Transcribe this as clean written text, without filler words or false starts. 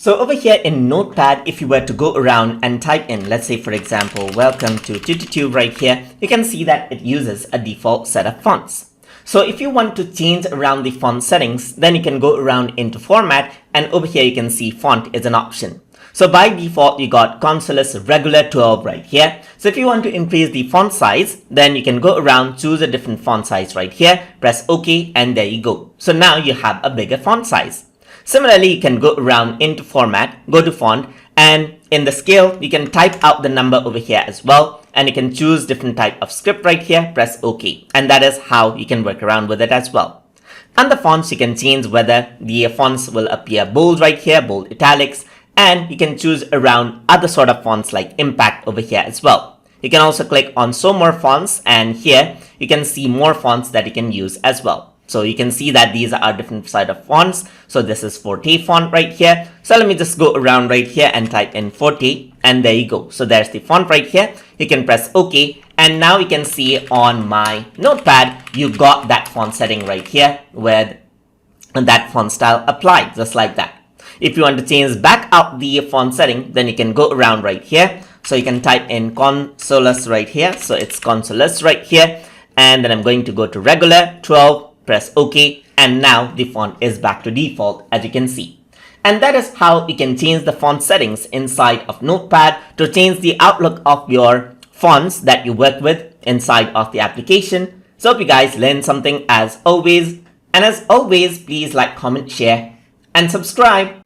So over here in Notepad, if you were to go around and type in, let's say for example, welcome to tutorial right here, you can see that it uses a default set of fonts. So if you want to change around the font settings, then you can go around into format, and over here you can see font is an option. So by default, you got Consoles regular 12 right here. So if you want to increase the font size, then you can go around, choose a different font size right here, press OK, and there you go. So now you have a bigger font size. Similarly, you can go around into format, go to font, and in the scale, you can type out the number over here as well, and you can choose different type of script right here, press OK. And that is how you can work around with it as well. And the fonts, you can change whether the fonts will appear bold right here, bold italics, and you can choose around other sort of fonts like impact over here as well. You can also click on show more fonts, and here you can see more fonts that you can use as well. So you can see that these are different side of fonts. So this is Forte font right here. So let me just go around right here and type in Forte, and there you go. So there's the font right here. You can press OK, and now you can see on my Notepad, you got that font setting right here with that font style applied, just like that. If you want to change back out the font setting, then you can go around right here. So you can type in Consoles right here. So it's Consoles right here. And then I'm going to go to regular 12. Press OK, and now the font is back to default, as you can see. And that is how you can change the font settings inside of Notepad to change the outlook of your fonts that you work with inside of the application. So hope you guys learned something as always. And as always, please like, comment, share, and subscribe.